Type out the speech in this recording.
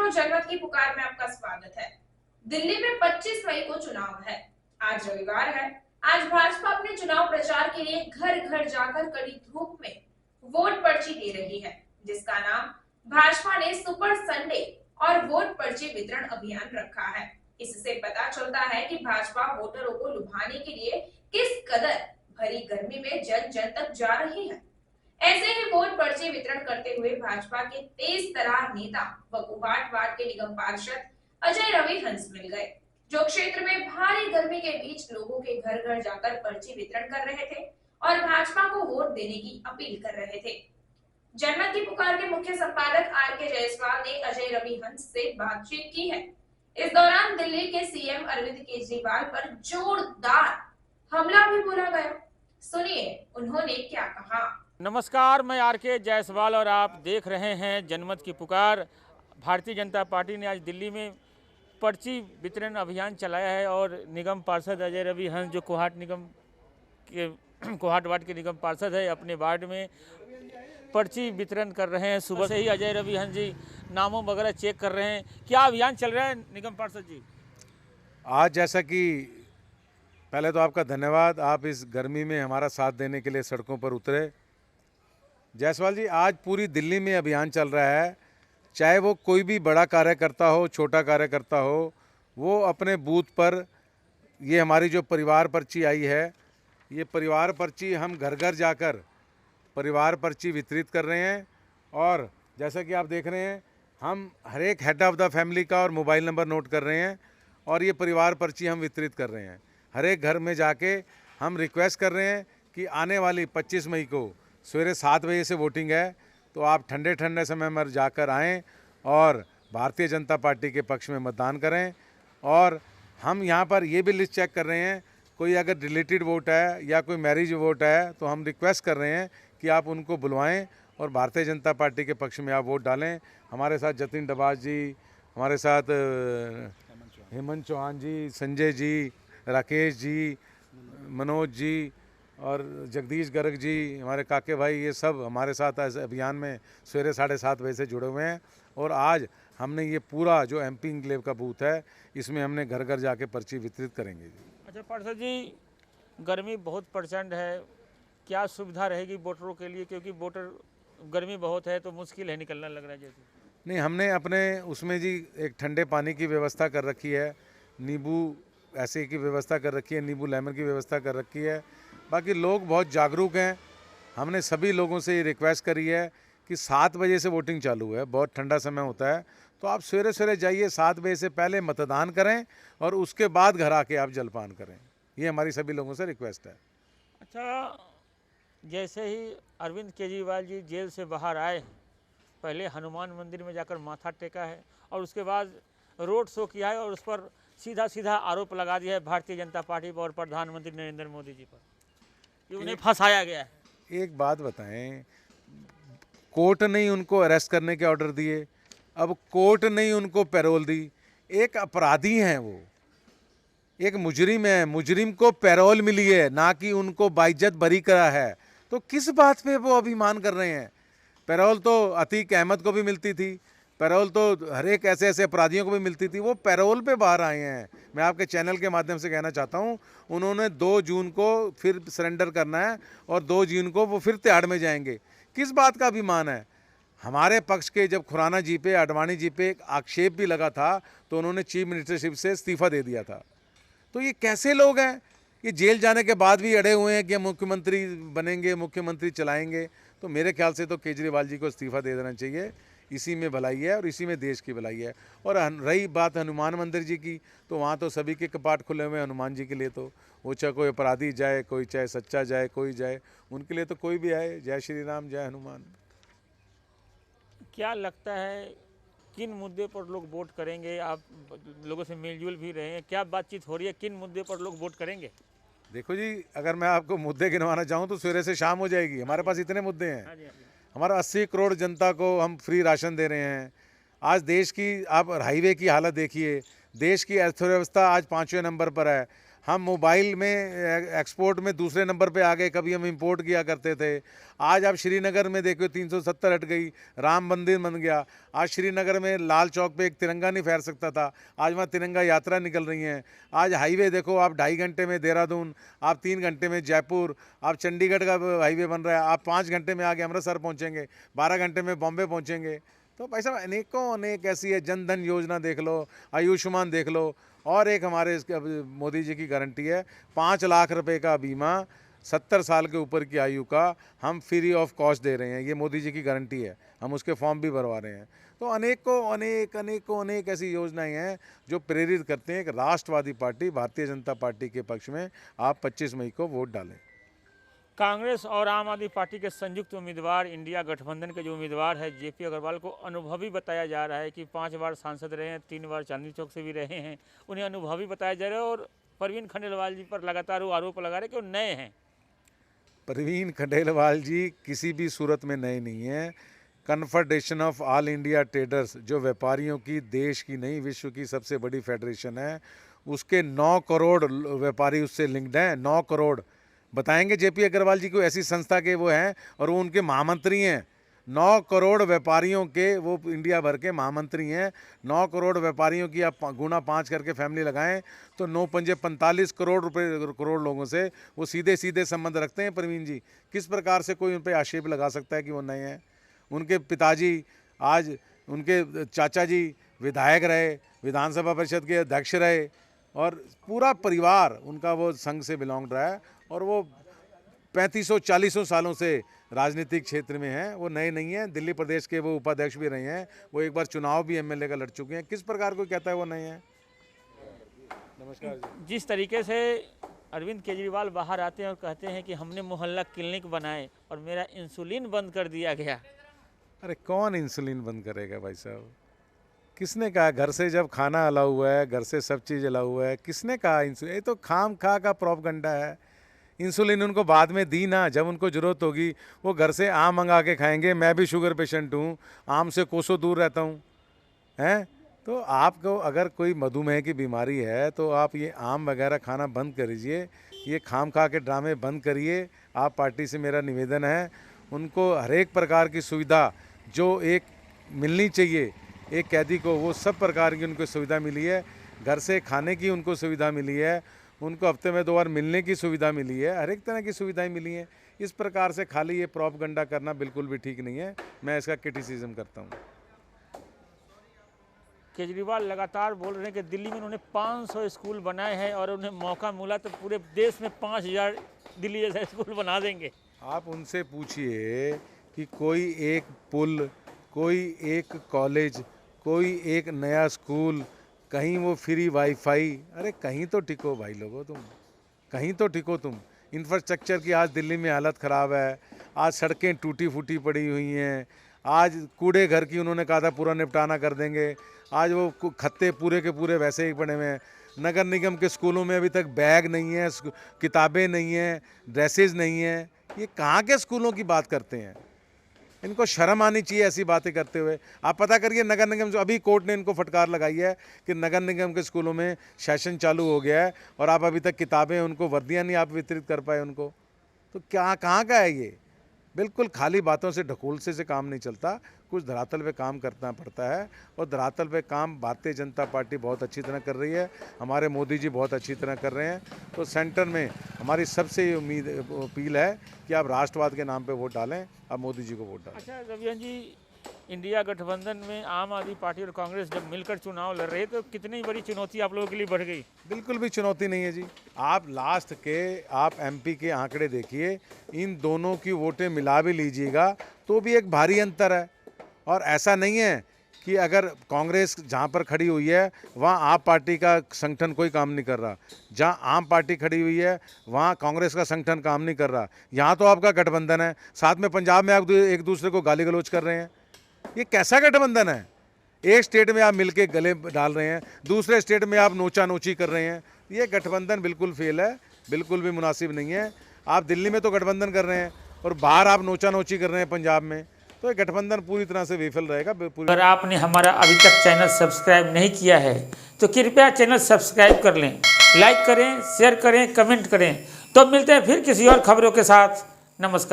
मित्रों, जनमत की पुकार में आपका स्वागत है। दिल्ली में 25 मई को चुनाव है। आज रविवार है। आज भाजपा अपने चुनाव प्रचार के लिए घर घर जाकर कड़ी धूप में वोट पर्ची दे रही है, जिसका नाम भाजपा ने सुपर संडे और वोट पर्ची वितरण अभियान रखा है। इससे पता चलता है कि भाजपा वोटरों को लुभाने के लिए किस कदर भरी गर्मी में जन जन तक जा रही है। ऐसे ही वोट पर्ची वितरण करते हुए भाजपा के तेज तरार नेता व कुहाट वार्ड के निगम पार्षद अजय रवि हंस मिल गए, जो क्षेत्र में भारी गर्मी के बीच लोगों के घर घर जाकर पर्ची वितरण कर रहे थे और भाजपा को वोट देने की अपील कर रहे थे। जनमत की पुकार के मुख्य संपादक आर के जायसवाल ने अजय रवि हंस से बातचीत की है। इस दौरान दिल्ली के सीएम अरविंद केजरीवाल पर जोरदार हमला भी बोला गया। सुनिए उन्होंने क्या कहा। नमस्कार, मैं आर के जायसवाल और आप देख रहे हैं जनमत की पुकार। भारतीय जनता पार्टी ने आज दिल्ली में पर्ची वितरण अभियान चलाया है और निगम पार्षद अजय रवि हंस, जो कोहाट वार्ड के निगम पार्षद है, अपने वार्ड में पर्ची वितरण कर रहे हैं। सुबह से ही अजय रवि हंस जी नामों वगैरह चेक कर रहे हैं। क्या अभियान चल रहा है निगम पार्षद जी? आज जैसा कि पहले तो आपका धन्यवाद, आप इस गर्मी में हमारा साथ देने के लिए सड़कों पर उतरे। जायसवाल जी, आज पूरी दिल्ली में अभियान चल रहा है। चाहे वो कोई भी बड़ा कार्यकर्ता हो, छोटा कार्यकर्ता हो, वो अपने बूथ पर, ये हमारी जो परिवार पर्ची आई है, ये परिवार पर्ची हम घर घर जाकर परिवार पर्ची वितरित कर रहे हैं। और जैसा कि आप देख रहे हैं, हम हर एक हेड ऑफ़ द फैमिली का और मोबाइल नंबर नोट कर रहे हैं और ये परिवार पर्ची हम वितरित कर रहे हैं। हर एक घर में जाके हम रिक्वेस्ट कर रहे हैं कि आने वाली 25 मई को सवेरे 7 बजे से वोटिंग है, तो आप ठंडे ठंडे समय में जाकर आएँ और भारतीय जनता पार्टी के पक्ष में मतदान करें। और हम यहाँ पर ये भी लिस्ट चेक कर रहे हैं, कोई अगर डिलीटेड वोट है या कोई मैरिज वोट है, तो हम रिक्वेस्ट कर रहे हैं कि आप उनको बुलवाएं और भारतीय जनता पार्टी के पक्ष में आप वोट डालें। हमारे साथ जतिन डबास जी, हमारे साथ हेमंत चौहान जी, संजय जी, राकेश जी, मनोज जी और जगदीश गर्ग जी, हमारे काके भाई, ये सब हमारे साथ इस अभियान में सवेरे 7:30 बजे से जुड़े हुए हैं। और आज हमने ये पूरा जो एमपी इंक्लेव का बूथ है, इसमें हमने घर घर जाके पर्ची वितरित करेंगे जी। अच्छा पार्षद जी, गर्मी बहुत प्रचंड है, क्या सुविधा रहेगी वोटरों के लिए? क्योंकि वोटर गर्मी बहुत है तो मुश्किल है, निकलना लग रहा है जैसे। नहीं, हमने अपने उसमें जी एक ठंडे पानी की व्यवस्था कर रखी है, नींबू ऐसे की व्यवस्था कर रखी है, नींबू लेमन की व्यवस्था कर रखी है। बाकी लोग बहुत जागरूक हैं। हमने सभी लोगों से ये रिक्वेस्ट करी है कि 7 बजे से वोटिंग चालू है, बहुत ठंडा समय होता है, तो आप सवेरे सवेरे जाइए, 7 बजे से पहले मतदान करें और उसके बाद घर आके आप जलपान करें। ये हमारी सभी लोगों से रिक्वेस्ट है। अच्छा, जैसे ही अरविंद केजरीवाल जी जेल से बाहर आए, पहले हनुमान मंदिर में जाकर माथा टेका है और उसके बाद रोड शो किया है और उस पर सीधा सीधा आरोप लगा दिया है भारतीय जनता पार्टी पर और प्रधानमंत्री नरेंद्र मोदी जी पर कि उन्हें फंसाया गया है। एक बात बताएं, कोर्ट ने उनको अरेस्ट करने के ऑर्डर दिए, अब कोर्ट ने उनको पैरोल दी। एक अपराधी हैं, वो एक मुजरिम है, मुजरिम को पैरोल मिली है, ना कि उनको बाइज्जत बरी करा है। तो किस बात पे वो अभिमान कर रहे हैं? पैरोल तो अतीक अहमद को भी मिलती थी, पैरोल तो हर एक ऐसे ऐसे अपराधियों को भी मिलती थी, वो पैरोल पे बाहर आए हैं। मैं आपके चैनल के माध्यम से कहना चाहता हूँ, उन्होंने 2 जून को फिर सरेंडर करना है और 2 जून को वो फिर तिहाड़ में जाएंगे। किस बात का अभिमान है? हमारे पक्ष के जब खुराना जी पे, आडवाणी जी पे एक आक्षेप भी लगा था, तो उन्होंने चीफ मिनिस्टरशिप से इस्तीफा दे दिया था। तो ये कैसे लोग हैं कि जेल जाने के बाद भी अड़े हुए हैं कि मुख्यमंत्री बनेंगे, मुख्यमंत्री चलाएंगे? तो मेरे ख्याल से तो केजरीवाल जी को इस्तीफा दे देना चाहिए। इसी में भलाई है और इसी में देश की भलाई है। और रही बात हनुमान मंदिर जी की, तो वहाँ तो सभी के कपाट खुले हुए हैं हनुमान जी के लिए। तो वो चाहे कोई अपराधी जाए, कोई चाहे सच्चा जाए, कोई जाए, उनके लिए तो कोई भी आए। जय श्री राम, जय हनुमान। क्या लगता है किन मुद्दे पर लोग वोट करेंगे? आप लोगों से मिलजुल भी रहे हैं, क्या बातचीत हो रही है, किन मुद्दे पर लोग वोट करेंगे? देखो जी, अगर मैं आपको मुद्दे गिनवाना चाहूँ तो सवेरे से शाम हो जाएगी। हमारे पास इतने मुद्दे हैं। हमारा 80 करोड़ जनता को हम फ्री राशन दे रहे हैं। आज देश की आप हाईवे की हालत देखिए, देश की अर्थव्यवस्था आज 5वें नंबर पर है। हम मोबाइल में एक्सपोर्ट में दूसरे नंबर पे आ गए, कभी हम इंपोर्ट किया करते थे। आज आप श्रीनगर में देखो 370 हट गई, राम मंदिर बन गया। आज श्रीनगर में लाल चौक पे एक तिरंगा नहीं फहर सकता था, आज वहाँ तिरंगा यात्रा निकल रही हैं। आज हाईवे देखो आप 2.5 घंटे में देहरादून, आप 3 घंटे में जयपुर, आप चंडीगढ़ का हाईवे बन रहा है, आप 5 घंटे में आगे अमृतसर पहुँचेंगे, 12 घंटे में बॉम्बे पहुँचेंगे। तो भाई साहब अनेकों अनेक ऐसी है, जन धन योजना देख लो, आयुष्मान देख लो, और एक हमारे मोदी जी की गारंटी है 5 लाख रुपए का बीमा 70 साल के ऊपर की आयु का हम फ्री ऑफ कॉस्ट दे रहे हैं। ये मोदी जी की गारंटी है, हम उसके फॉर्म भी भरवा रहे हैं। तो अनेकों अनेक ऐसी योजनाएं हैं जो प्रेरित करते हैं कि राष्ट्रवादी पार्टी भारतीय जनता पार्टी के पक्ष में आप 25 मई को वोट डालें। कांग्रेस और आम आदमी पार्टी के संयुक्त उम्मीदवार इंडिया गठबंधन के जो उम्मीदवार है जेपी अग्रवाल को अनुभवी बताया जा रहा है कि 5 बार सांसद रहे हैं, 3 बार चांदनी चौक से भी रहे हैं, उन्हें अनुभवी बताया जा रहा है। और परवीन खंडेलवाल जी पर लगातार वो आरोप लगा रहे हैं कि वो नए हैं। परवीन खंडेलवाल जी किसी भी सूरत में नए नहीं हैं। Confederation of all India traders, जो व्यापारियों की देश की नहीं विश्व की सबसे बड़ी फेडरेशन है, उसके 9 करोड़ व्यापारी उससे लिंक्ड हैं। 9 करोड़ बताएंगे जेपी अग्रवाल जी को ऐसी संस्था के वो हैं और वो उनके महामंत्री हैं। 9 करोड़ व्यापारियों के वो इंडिया भर के महामंत्री हैं। 9 करोड़ व्यापारियों की आप गुना 5 करके फैमिली लगाएं तो 9 पंजे 45 करोड़ लोगों से वो सीधे सीधे संबंध रखते हैं। परवीन जी किस प्रकार से कोई उन पर आक्षेप लगा सकता है कि वो नए हैं? उनके पिताजी, आज उनके चाचा जी विधायक रहे, विधानसभा परिषद के अध्यक्ष रहे, और पूरा परिवार उनका वो संघ से बिलोंग रहा है, और वो 3500-40 सालों से राजनीतिक क्षेत्र में हैं। वो नए नहीं हैं। दिल्ली प्रदेश के वो उपाध्यक्ष भी रहे हैं, वो एक बार चुनाव भी एमएलए का लड़ चुके हैं। किस प्रकार को कहता है वो नए हैं? नमस्कार जी। जिस तरीके से अरविंद केजरीवाल बाहर आते हैं और कहते हैं कि हमने मोहल्ला क्लिनिक बनाए और मेरा इंसुलिन बंद कर दिया गया। अरे कौन इंसुलिन बंद करेगा भाई साहब? किसने कहा? घर से जब खाना अलाउ हुआ है, घर से सब चीज़ अलाउ हुआ है, किसने कहा इंसुलिन? ये तो खाम खा का प्रोपगंडा है। इंसुलिन उनको बाद में दी ना, जब उनको ज़रूरत होगी वो घर से आम मंगा के खाएंगे। मैं भी शुगर पेशेंट हूँ, आम से कोसों दूर रहता हूँ, हैं? तो आपको अगर कोई मधुमेह की बीमारी है तो आप ये आम वगैरह खाना बंद करिए, ये खाम खा के ड्रामे बंद करिए। आप पार्टी से मेरा निवेदन है, उनको हर एक प्रकार की सुविधा जो एक मिलनी चाहिए एक कैदी को, वो सब प्रकार की उनको सुविधा मिली है। घर से खाने की उनको सुविधा मिली है, उनको हफ्ते में 2 बार मिलने की सुविधा मिली है, हर एक तरह की सुविधाएं मिली हैं। इस प्रकार से खाली ये प्रोपगंडा करना बिल्कुल भी ठीक नहीं है। मैं इसका क्रिटिसिज्म करता हूँ। केजरीवाल लगातार बोल रहे हैं कि दिल्ली में उन्होंने 500 स्कूल बनाए हैं और उन्हें मौका मिला तो पूरे देश में 5000 दिल्ली जैसा स्कूल बना देंगे। आप उनसे पूछिए कि कोई एक पुल, कोई एक कॉलेज, कोई एक नया स्कूल, कहीं वो फ्री वाईफाई। अरे कहीं तो टिको भाई लोगों, तुम कहीं तो टिको तुम। इंफ्रास्ट्रक्चर की आज दिल्ली में हालत ख़राब है। आज सड़कें टूटी फूटी पड़ी हुई हैं। आज कूड़े घर की उन्होंने कहा था पूरा निपटाना कर देंगे, आज वो खत्ते पूरे के पूरे वैसे ही पड़े हुए हैं। नगर निगम के स्कूलों में अभी तक बैग नहीं है, किताबें नहीं हैं, ड्रेसेस नहीं हैं। ये कहाँ के स्कूलों की बात करते हैं? इनको शर्म आनी चाहिए ऐसी बातें करते हुए। आप पता करिए नगर निगम से, अभी कोर्ट ने इनको फटकार लगाई है कि नगर निगम के स्कूलों में सेशन चालू हो गया है और आप अभी तक किताबें, उनको वर्दियां नहीं आप वितरित कर पाए उनको। तो क्या कहाँ का है ये? बिल्कुल खाली बातों से ढकोलसे से काम नहीं चलता, कुछ धरातल पे काम करना पड़ता है, और धरातल पे काम भारतीय जनता पार्टी बहुत अच्छी तरह कर रही है, हमारे मोदी जी बहुत अच्छी तरह कर रहे हैं। तो सेंटर में हमारी सबसे अपील है कि आप राष्ट्रवाद के नाम पे वोट डालें, आप मोदी जी को वोट डालें। अच्छा रवियन जी, इंडिया गठबंधन में आम आदमी पार्टी और कांग्रेस जब मिलकर चुनाव लड़ रहे तो कितनी बड़ी चुनौती आप लोगों के लिए बढ़ गई? बिल्कुल भी चुनौती नहीं है जी। आप लास्ट के आप एमपी के आंकड़े देखिए, इन दोनों की वोटें मिला भी लीजिएगा तो भी एक भारी अंतर है। और ऐसा नहीं है कि अगर कांग्रेस जहाँ पर खड़ी हुई है वहाँ आप पार्टी का संगठन कोई काम नहीं कर रहा, जहाँ आम पार्टी खड़ी हुई है वहाँ कांग्रेस का संगठन काम नहीं कर रहा। यहाँ तो आपका गठबंधन है, साथ में पंजाब में आप एक दूसरे को गाली गलौज कर रहे हैं। ये कैसा गठबंधन है? एक स्टेट में आप मिलके गले डाल रहे हैं, दूसरे स्टेट में आप नोचा नोची कर रहे हैं। ये गठबंधन बिल्कुल फेल है, बिल्कुल भी मुनासिब नहीं है। आप दिल्ली में तो गठबंधन कर रहे हैं और बाहर आप नोचा नोची कर रहे हैं पंजाब में, तो ये गठबंधन पूरी तरह से विफल रहेगा। अगर आपने हमारा अभी तक चैनल सब्सक्राइब नहीं किया है तो कृपया चैनल सब्सक्राइब कर लें लाइक करें, शेयर करें, कमेंट करें। तो मिलते हैं फिर किसी और खबरों के साथ। नमस्कार।